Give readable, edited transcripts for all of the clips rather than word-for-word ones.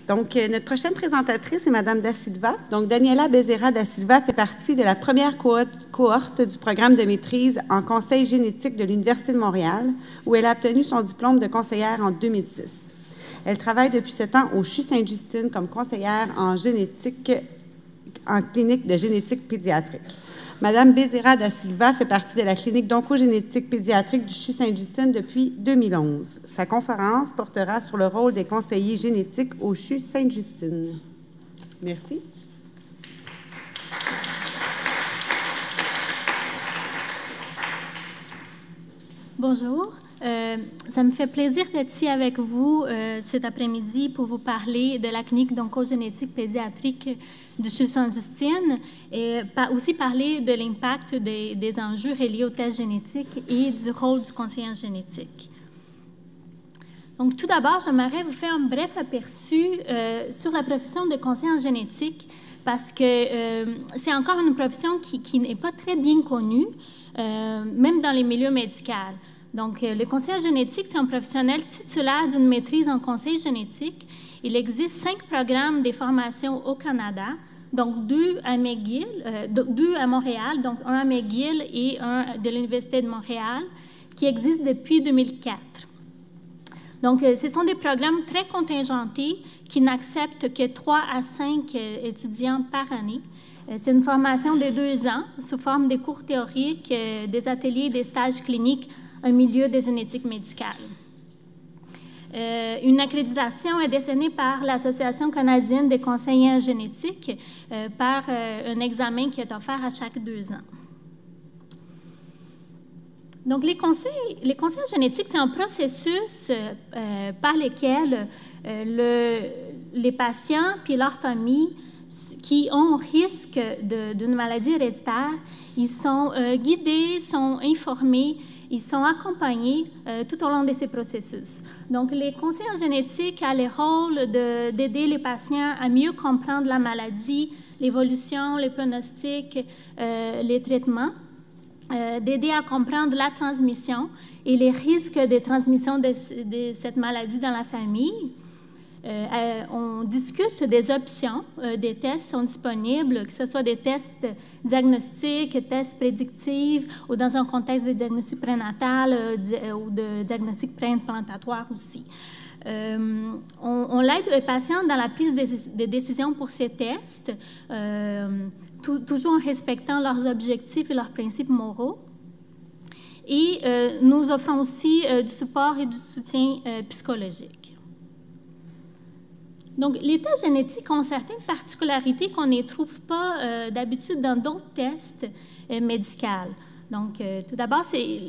Donc, notre prochaine présentatrice est Mme Da Silva. Donc, Daniela Bezerra Da Silva fait partie de la première cohorte du programme de maîtrise en conseil génétique de l'Université de Montréal, où elle a obtenu son diplôme de conseillère en 2006. Elle travaille depuis 7 ans au CHU Sainte-Justine comme conseillère en génétique, en clinique de génétique pédiatrique. Mme Bezerra Da Silva fait partie de la clinique d'oncogénétique pédiatrique du CHU Sainte-Justine depuis 2011. Sa conférence portera sur le rôle des conseillers génétiques au CHU Sainte-Justine. Merci. Bonjour. Ça me fait plaisir d'être ici avec vous cet après-midi pour vous parler de la clinique d'oncogénétique pédiatrique du CHU Sainte-Justine et aussi parler de l'impact des enjeux reliés aux tests génétiques et du rôle du conseiller en génétique. Donc, tout d'abord, j'aimerais vous faire un bref aperçu sur la profession de conseiller en génétique parce que c'est encore une profession qui n'est pas très bien connue, même dans les milieux médicaux. Donc, le conseiller génétique, c'est un professionnel titulaire d'une maîtrise en conseil génétique. Il existe 5 programmes de formation au Canada, donc 2 à McGill, 2 à Montréal, donc un à McGill et un de l'Université de Montréal, qui existent depuis 2004. Donc, ce sont des programmes très contingentés qui n'acceptent que 3 à 5 étudiants par année. C'est une formation de 2 ans sous forme de cours théoriques, des ateliers, des stages cliniques, un milieu de génétique médicale. Une accréditation est décernée par l'Association canadienne des conseillers en génétique par un examen qui est offert à chaque 2 ans. Donc, les conseils génétiques, c'est un processus par lequel les patients puis leurs familles qui ont risque d'une maladie héréditaire, ils sont guidés, sont informés, ils sont accompagnés tout au long de ces processus. Donc, les conseillers en génétique ont le rôle d'aider les patients à mieux comprendre la maladie, l'évolution, les pronostics, les traitements, d'aider à comprendre la transmission et les risques de transmission de cette maladie dans la famille. On discute des options, des tests sont disponibles, que ce soit des tests diagnostiques, tests prédictifs ou dans un contexte de diagnostic prénatal ou de diagnostic préimplantatoire aussi. On l'aide les patients dans la prise de décision pour ces tests, toujours en respectant leurs objectifs et leurs principes moraux. Et nous offrons aussi du support et du soutien psychologique. Donc, les tests génétiques ont certaines particularités qu'on ne trouve pas d'habitude dans d'autres tests médicaux. Donc, tout d'abord,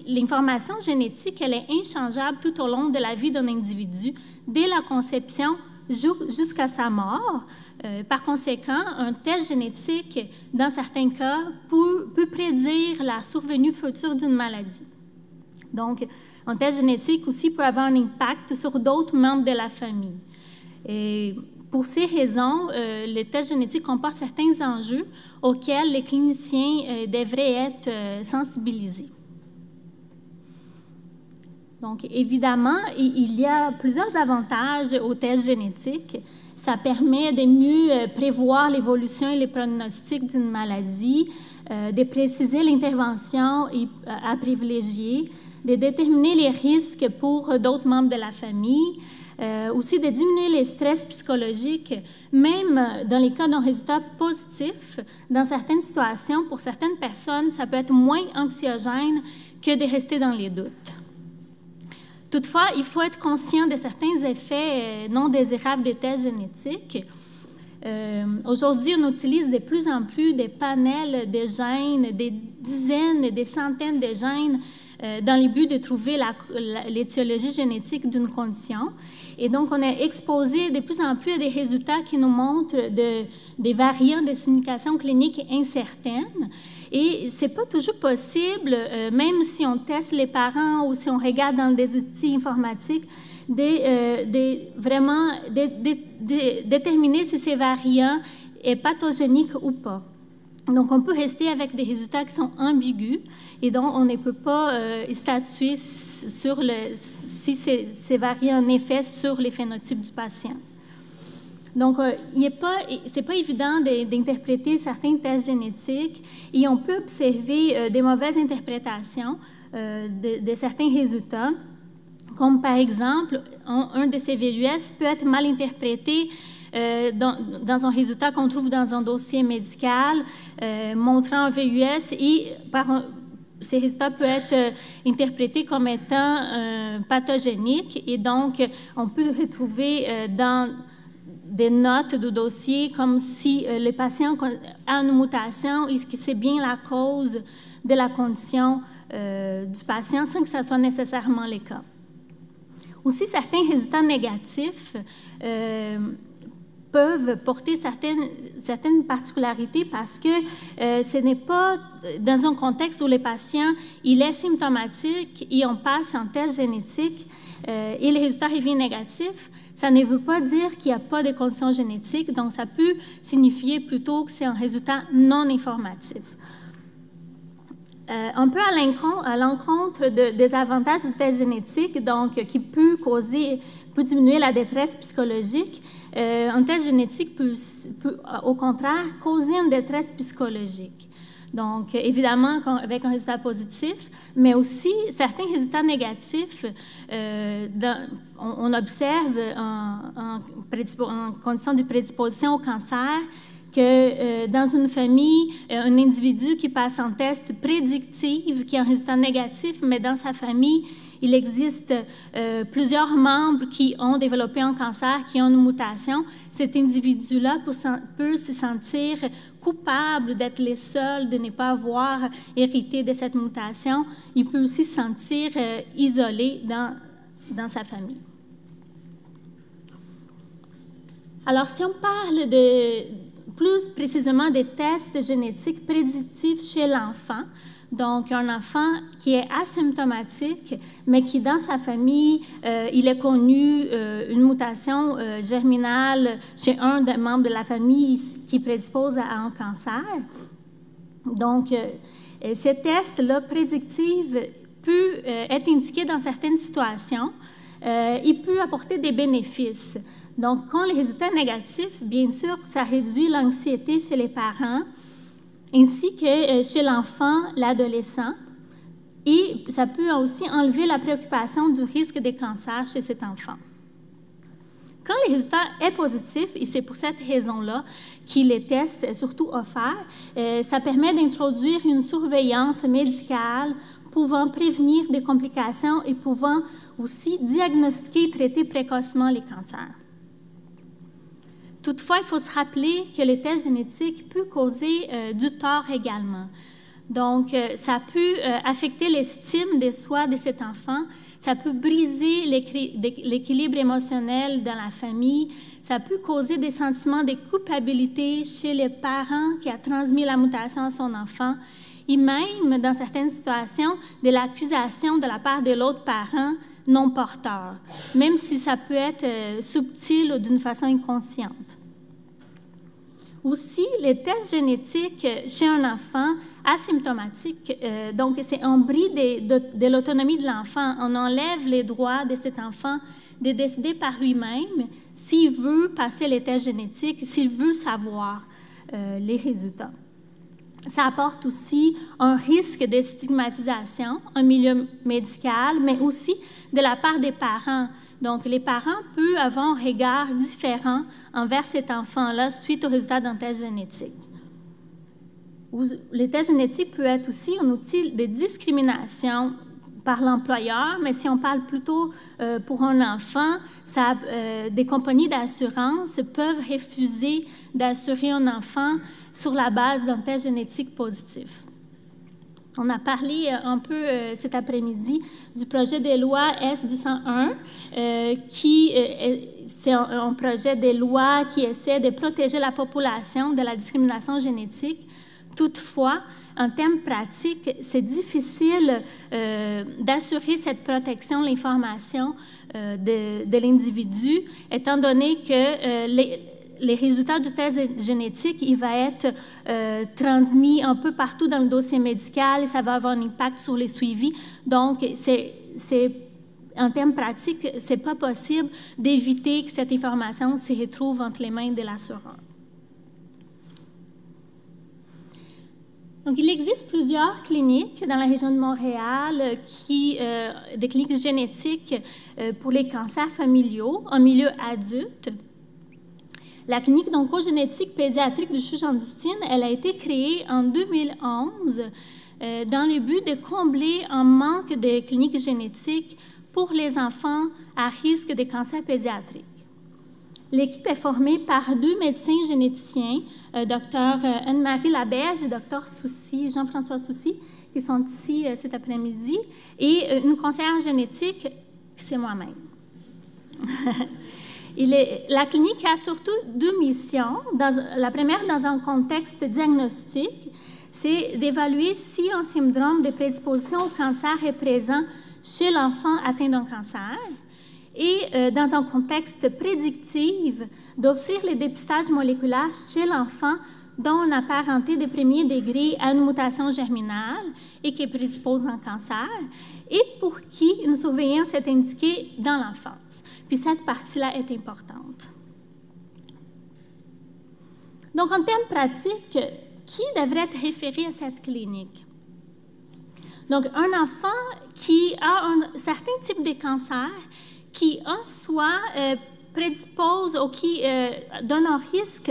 l'information génétique, elle est inchangeable tout au long de la vie d'un individu, dès la conception jusqu'à sa mort. Par conséquent, un test génétique, dans certains cas, peut prédire la survenue future d'une maladie. Donc, un test génétique aussi peut avoir un impact sur d'autres membres de la famille. Et pour ces raisons, le test génétique comporte certains enjeux auxquels les cliniciens devraient être sensibilisés. Donc, évidemment, il y a plusieurs avantages au test génétique. Ça permet de mieux prévoir l'évolution et les pronostics d'une maladie, de préciser l'intervention à privilégier, de déterminer les risques pour d'autres membres de la famille, aussi de diminuer les stress psychologiques, même dans les cas d'un résultat positif. Dans certaines situations, pour certaines personnes, ça peut être moins anxiogène que de rester dans les doutes. Toutefois, il faut être conscient de certains effets non désirables des tests génétiques. Aujourd'hui, on utilise de plus en plus des panels de gènes, des dizaines, des centaines de gènes dans le but de trouver l'étiologie génétique d'une condition. Et donc, on est exposé de plus en plus à des résultats qui nous montrent des variants de signification clinique incertaines. Et ce n'est pas toujours possible, même si on teste les parents ou si on regarde dans des outils informatiques, vraiment déterminer si ces variants sont pathogéniques ou pas. Donc, on peut rester avec des résultats qui sont ambigus et donc on ne peut pas statuer sur si c'est varié en effet sur les phénotypes du patient. Donc, c'est pas évident d'interpréter certains tests génétiques et on peut observer des mauvaises interprétations de certains résultats, comme par exemple, un de ces VUS peut être mal interprété dans un résultat qu'on trouve dans un dossier médical montrant un VUS et ces résultats peuvent être interprétés comme étant pathogéniques et donc on peut retrouver dans des notes de dossier comme si le patient a une mutation et que c'est bien la cause de la condition du patient sans que ce soit nécessairement le cas. Aussi, certains résultats négatifs peuvent porter certaines particularités parce que ce n'est pas dans un contexte où le patient il est symptomatique et on passe en test génétique et les résultats reviennent négatifs. Ça ne veut pas dire qu'il n'y a pas de condition génétique, donc ça peut signifier plutôt que c'est un résultat non informatif. Un peu à l'encontre des avantages du test génétique, donc qui peut diminuer la détresse psychologique. Un test génétique peut, au contraire, causer une détresse psychologique. Donc, évidemment, avec un résultat positif, mais aussi certains résultats négatifs. On observe en condition de prédisposition au cancer que dans une famille, un individu qui passe en test prédictif, qui a un résultat négatif, mais dans sa famille, il existe plusieurs membres qui ont développé un cancer, qui ont une mutation. Cet individu-là peut se sentir coupable d'être le seul, de ne pas avoir hérité de cette mutation. Il peut aussi se sentir isolé dans sa famille. Alors, si on parle plus précisément des tests génétiques prédictifs chez l'enfant, donc un enfant qui est asymptomatique, mais qui dans sa famille, il a connu une mutation germinale chez un des membres de la famille qui prédispose à un cancer. Donc, ces tests-là prédictifs peuvent être indiqués dans certaines situations. Il peut apporter des bénéfices. Donc, quand les résultats négatifs, bien sûr, ça réduit l'anxiété chez les parents, ainsi que chez l'enfant, l'adolescent, et ça peut aussi enlever la préoccupation du risque de cancer chez cet enfant. Quand le résultat est positif, et c'est pour cette raison-là que les tests est surtout offert, ça permet d'introduire une surveillance médicale pouvant prévenir des complications et pouvant aussi diagnostiquer et traiter précocement les cancers. Toutefois, il faut se rappeler que le test génétique peut causer du tort également. Donc, ça peut affecter l'estime de soi de cet enfant, ça peut briser l'équilibre émotionnel dans la famille, ça peut causer des sentiments de culpabilité chez les parents qui a transmis la mutation à son enfant, et même, dans certaines situations, de l'accusation de la part de l'autre parent non porteur, même si ça peut être subtil ou d'une façon inconsciente. Aussi, les tests génétiques chez un enfant asymptomatique, donc c'est un bris de l'autonomie de l'enfant. On enlève les droits de cet enfant de décider par lui-même s'il veut passer les tests génétiques, s'il veut savoir les résultats. Ça apporte aussi un risque de stigmatisation en milieu médical, mais aussi de la part des parents. Donc, les parents peuvent avoir un regard différent envers cet enfant-là suite au résultat d'un test génétique. Le test génétique peut être aussi un outil de discrimination par l'employeur, mais si on parle plutôt pour un enfant, des compagnies d'assurance peuvent refuser d'assurer un enfant sur la base d'un test génétique positif. On a parlé un peu cet après-midi du projet de loi S-201, c'est un projet de loi qui essaie de protéger la population de la discrimination génétique. Toutefois, en termes pratiques, c'est difficile d'assurer cette protection, l'information de l'individu, étant donné que les résultats du test génétique, il va être transmis un peu partout dans le dossier médical et ça va avoir un impact sur les suivis. Donc, c'est en termes pratiques, ce n'est pas possible d'éviter que cette information se retrouve entre les mains de l'assureur. Donc, il existe plusieurs cliniques dans la région de Montréal, des cliniques génétiques pour les cancers familiaux en milieu adulte. La clinique d'oncogénétique pédiatrique du CHU-Jean-Distine, elle a été créée en 2011 dans le but de combler un manque de cliniques génétiques pour les enfants à risque de cancer pédiatrique. L'équipe est formée par 2 médecins généticiens, Dr Anne-Marie Laberge et Dr Jean-François Soucy, qui sont ici cet après-midi, et une conseillère génétique, c'est moi-même. La clinique a surtout 2 missions. La première, dans un contexte diagnostique, c'est d'évaluer si un syndrome de prédisposition au cancer est présent chez l'enfant atteint d'un cancer. Et dans un contexte prédictif, d'offrir les dépistages moléculaires chez l'enfant dont on a parenté de premier degré à une mutation germinale et qui prédispose en cancer, et pour qui une surveillance est indiquée dans l'enfance. Puis cette partie-là est importante. Donc, en termes pratiques, qui devrait être référé à cette clinique? Donc, un enfant qui a un certain type de cancer qui, en soi, prédispose ou qui donne un risque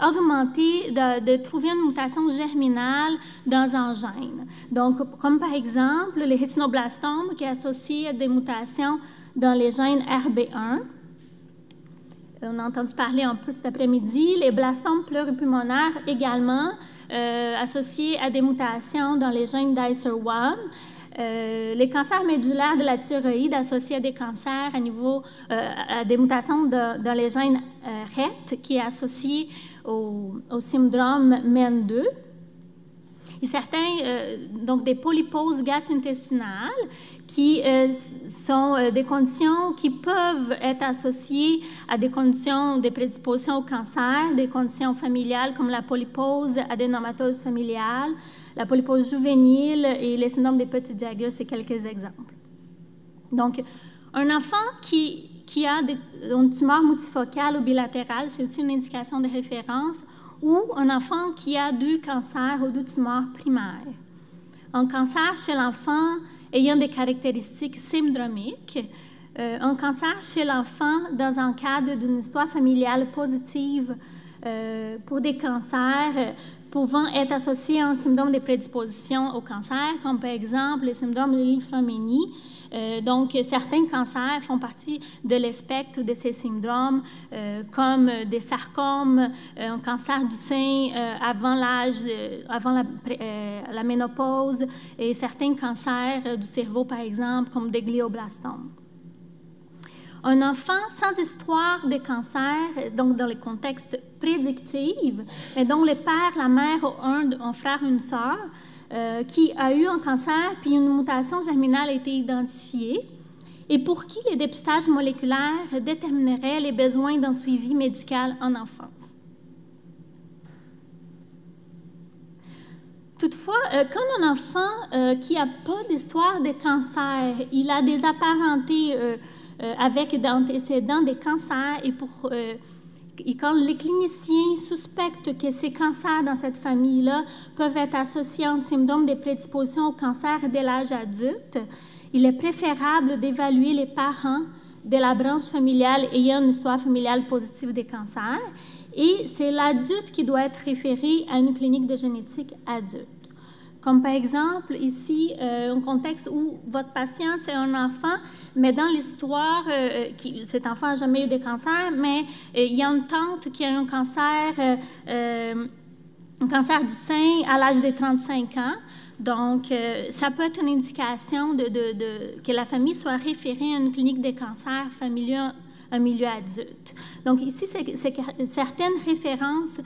augmenté de trouver une mutation germinale dans un gène. Donc, comme par exemple, le rétinoblastome qui est associé à des mutations dans les gènes RB1. On a entendu parler un peu cet après-midi. Les blastomes pluripulmonaires également associés à des mutations dans les gènes DICER1. Les cancers médulaires de la thyroïde associés à des cancers à des mutations dans les gènes RET qui est associé au syndrome MEN2. Et certains, donc des polyposes gastro-intestinales qui sont des conditions qui peuvent être associées à des conditions de prédisposition au cancer, des conditions familiales comme la polypose adénomatose familiale, la polypose juvénile et les syndromes des petits Jagger, c'est quelques exemples. Donc, un enfant qui a une tumeur multifocale ou bilatérale, c'est aussi une indication de référence, ou un enfant qui a 2 cancers ou 2 tumeurs primaires. Un cancer chez l'enfant ayant des caractéristiques syndromiques, un cancer chez l'enfant dans un cadre d'une histoire familiale positive pour des cancers pouvant être associés à un syndrome de prédisposition au cancer, comme par exemple le syndrome de Li-Fraumeni. Donc, certains cancers font partie de l'espectre de ces syndromes, comme des sarcomes, un cancer du sein avant la ménopause, et certains cancers du cerveau, par exemple, comme des glioblastomes. Un enfant sans histoire de cancer, donc dans le contexte prédictif, et dont le père, la mère ont un frère ou une sœur, qui a eu un cancer, puis une mutation germinale a été identifiée, et pour qui les dépistages moléculaires détermineraient les besoins d'un suivi médical en enfance. Toutefois, quand un enfant qui n'a pas d'histoire de cancer, il a des apparentés avec d'antécédents des cancers, et quand les cliniciens suspectent que ces cancers dans cette famille-là peuvent être associés à un syndrome de prédisposition au cancer dès l'âge adulte, il est préférable d'évaluer les parents de la branche familiale ayant une histoire familiale positive des cancers, et c'est l'adulte qui doit être référé à une clinique de génétique adulte. Comme par exemple, ici, un contexte où votre patient, c'est un enfant, mais dans l'histoire, cet enfant n'a jamais eu de cancer, mais il y a une tante qui a eu un cancer du sein à l'âge de 35 ans. Donc, ça peut être une indication que la famille soit référée à une clinique de cancer familial un milieu adulte. Donc, ici, c'est certaines références,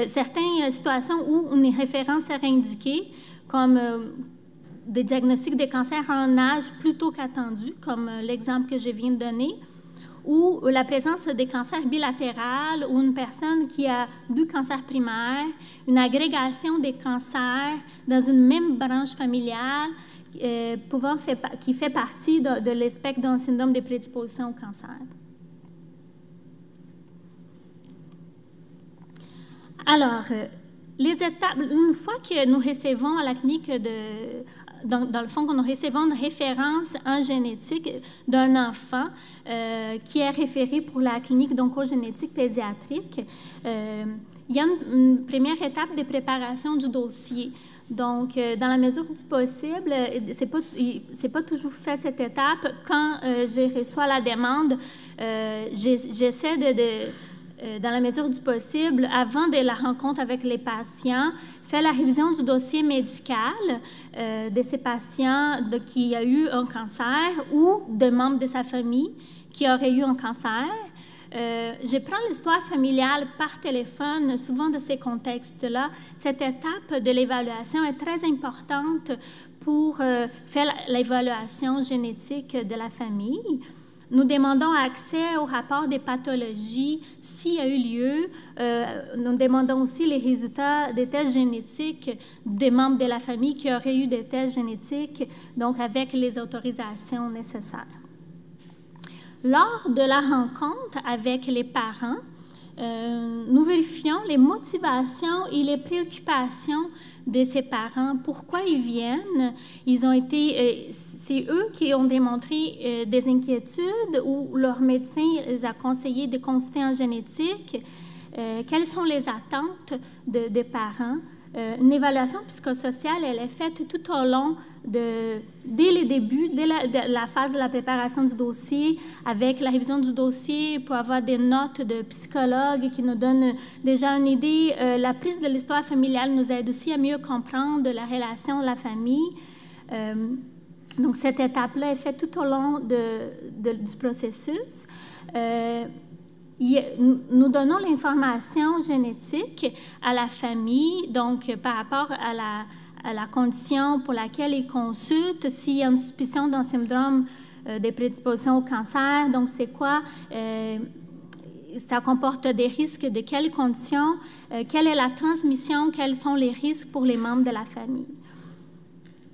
certaines situations où une référence serait indiquée, comme des diagnostics de cancer à un âge plus tôt qu'attendu, comme l'exemple que je viens de donner, ou la présence des cancers bilatérales, ou une personne qui a 2 cancers primaires, une agrégation des cancers dans une même branche familiale qui fait partie de l'espectre d'un syndrome de prédisposition au cancer. Alors, les étapes, une fois que nous recevons à la clinique dans le fond, que nous recevons une référence en génétique d'un enfant qui est référé pour la clinique d'oncogénétique pédiatrique, il y a une première étape de préparation du dossier. Donc, dans la mesure du possible, c'est pas toujours fait cette étape. Quand je reçois la demande, j'essaie dans la mesure du possible, avant de la rencontre avec les patients, faire la révision du dossier médical de ces patients qui a eu un cancer ou de membres de sa famille qui auraient eu un cancer. Je prends l'histoire familiale par téléphone, souvent de ces contextes-là. Cette étape de l'évaluation est très importante pour faire l'évaluation génétique de la famille. Nous demandons accès au rapport des pathologies s'il y a eu lieu. Nous demandons aussi les résultats des tests génétiques des membres de la famille qui auraient eu des tests génétiques, donc avec les autorisations nécessaires. Lors de la rencontre avec les parents, nous vérifions les motivations et les préoccupations de ces parents. Pourquoi ils viennent? C'est eux qui ont démontré des inquiétudes ou leur médecin les a conseillé de consulter en génétique. Quelles sont les attentes des parents? Une évaluation psychosociale, elle est faite tout au long dès le début, dès la phase de la préparation du dossier, avec la révision du dossier, pour avoir des notes de psychologues qui nous donnent déjà une idée. La prise de l'histoire familiale nous aide aussi à mieux comprendre la relation de la famille. Donc, cette étape-là est faite tout au long du processus. Nous donnons l'information génétique à la famille, donc par rapport à la condition pour laquelle ils consultent, s'il y a une suspicion d'un syndrome de prédisposition au cancer, donc c'est quoi, ça comporte des risques de quelles conditions, quelle est la transmission, quels sont les risques pour les membres de la famille.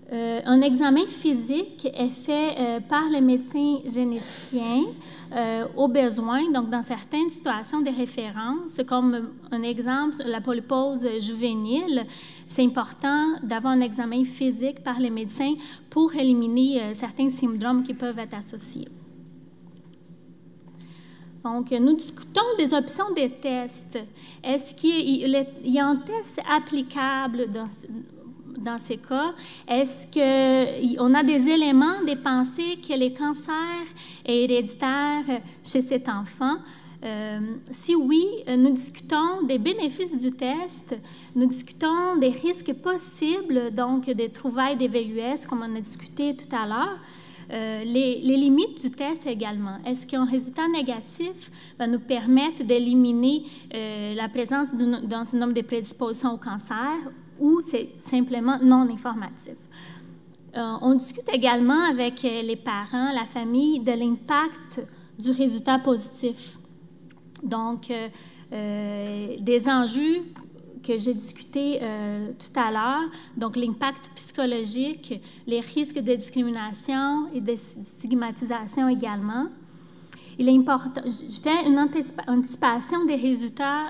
Un examen physique est fait par le médecin généticien au besoin, donc dans certaines situations de référence, comme un exemple, la polypose juvénile, c'est important d'avoir un examen physique par le médecin pour éliminer certains syndromes qui peuvent être associés. Donc, nous discutons des options de tests. Est-ce qu'il y a un test applicable dans ces cas? Est-ce qu'on a des éléments de penser que le cancer est héréditaire chez cet enfant? Si oui, nous discutons des bénéfices du test, nous discutons des risques possibles, donc des trouvailles des VUS, comme on a discuté tout à l'heure. Les limites du test également. Est-ce qu'un résultat négatif va nous permettre d'éliminer la présence d'un syndrome de prédisposition au cancer ou c'est simplement non informatif? On discute également avec les parents, la famille, de l'impact du résultat positif. Donc, des enjeux que j'ai discuté tout à l'heure, donc l'impact psychologique, les risques de discrimination et de stigmatisation également. Il est important, je fais une anticipation des résultats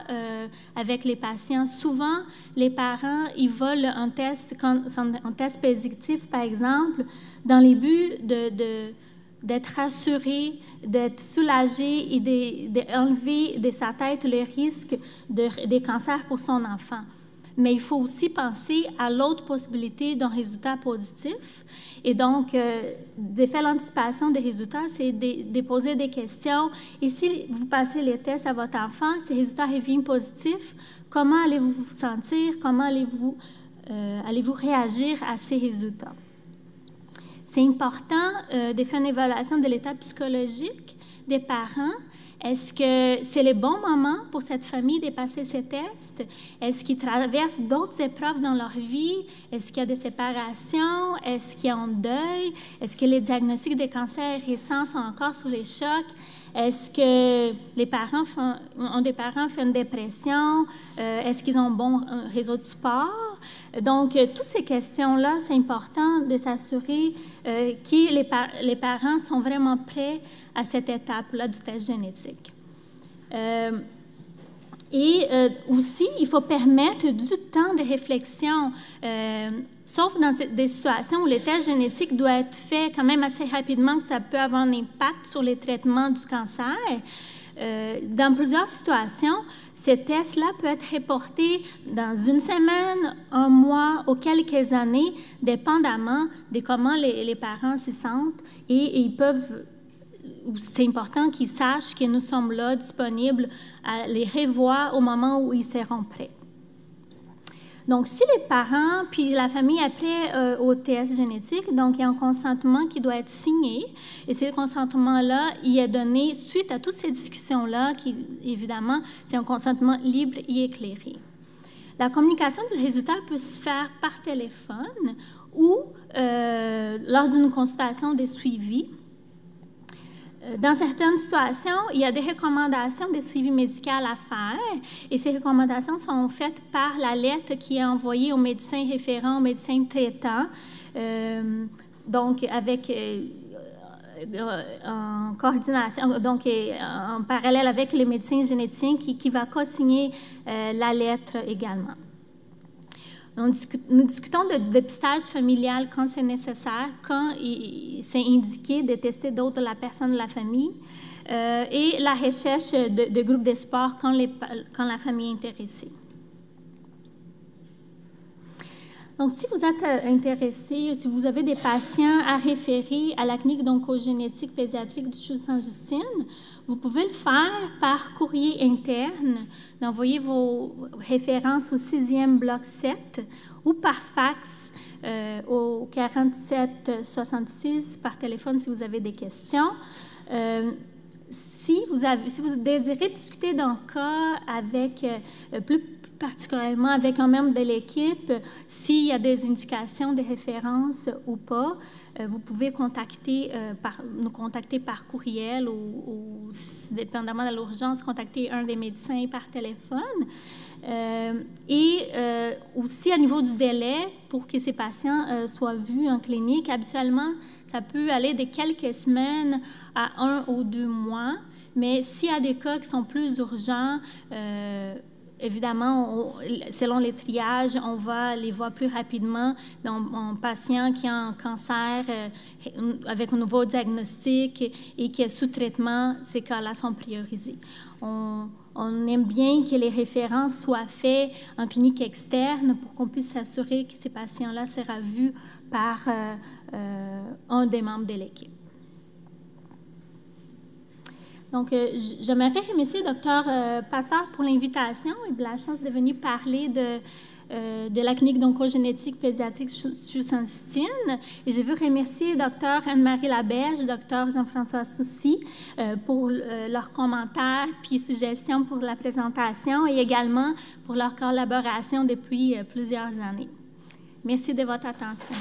avec les patients. Souvent, les parents, ils veulent un test positif, par exemple, dans les buts d'être rassurés, d'être soulagés et d'enlever de sa tête le risque des cancers pour son enfant. Mais il faut aussi penser à l'autre possibilité d'un résultat positif. Et donc, de faire l'anticipation des résultats, c'est de poser des questions. Et si vous passez les tests à votre enfant, ces résultats reviennent positifs, comment allez-vous vous sentir? Comment allez-vous réagir à ces résultats? C'est important de faire une évaluation de l'état psychologique des parents. Est-ce que c'est le bon moment pour cette famille de passer ces tests? Est-ce qu'ils traversent d'autres épreuves dans leur vie? Est-ce qu'il y a des séparations? Est-ce qu'il y a un deuil? Est-ce que les diagnostics de cancer récents sont encore sous les chocs? Est-ce que les parents ont des parents font une dépression? Est-ce qu'ils ont un bon réseau de support? Donc, toutes ces questions-là, c'est important de s'assurer que les parents sont vraiment prêts à cette étape-là du test génétique. Aussi, il faut permettre du temps de réflexion, sauf dans des situations où le test génétique doit être fait quand même assez rapidement, que ça peut avoir un impact sur les traitements du cancer. Dans plusieurs situations, ces tests-là peuvent être reportés dans une semaine, un mois ou quelques années, dépendamment de comment les parents s'y sentent, et ils peuvent... C'est important qu'ils sachent que nous sommes là, disponibles, à les revoir au moment où ils seront prêts. Donc, si les parents puis la famille est prêt au test génétique, donc il y a un consentement qui doit être signé, et ce consentement-là, il est donné suite à toutes ces discussions-là, qui, évidemment, c'est un consentement libre et éclairé. La communication du résultat peut se faire par téléphone ou lors d'une consultation de suivi. Dans certaines situations, il y a des recommandations de suivi médical à faire, et ces recommandations sont faites par la lettre qui est envoyée au médecin référent, au médecin traitant, donc avec en coordination, donc en parallèle avec les médecins généticiens qui va co-signer la lettre également. Nous discutons de dépistage familial quand c'est nécessaire, quand c'est indiqué de tester d'autres de la personne de la famille, et la recherche de groupes d'espoir quand la famille est intéressée. Donc, si vous êtes intéressé, si vous avez des patients à référer à la clinique d'oncogénétique pédiatrique du CHU Sainte-Justine, vous pouvez le faire par courrier interne, d'envoyer vos références au 6e bloc 7 ou par fax au 4766 par téléphone si vous avez des questions. Si vous désirez discuter d'un cas avec plus particulièrement avec un membre de l'équipe, s'il y a des indications, des références ou pas, vous pouvez nous contacter par courriel ou dépendamment de l'urgence, contacter un des médecins par téléphone. Aussi, à niveau du délai, pour que ces patients soient vus en clinique, habituellement, ça peut aller de quelques semaines à 1 ou 2 mois, mais s'il y a des cas qui sont plus urgents, évidemment, selon les triages, on va les voir plus rapidement. Donc, un patient qui a un cancer avec un nouveau diagnostic et qui est sous traitement, ces cas-là sont priorisés. On aime bien que les références soient faites en clinique externe pour qu'on puisse s'assurer que ces patients-là seront vus par un des membres de l'équipe. Donc, j'aimerais remercier le Dr Passard pour l'invitation et de la chance de venir parler de la clinique d'oncogénétique pédiatrique CHU Sainte-Justine. Et je veux remercier Dr Anne-Marie Laberge et Dr Jean-François Soucy pour leurs commentaires puis suggestions pour la présentation et également pour leur collaboration depuis plusieurs années. Merci de votre attention.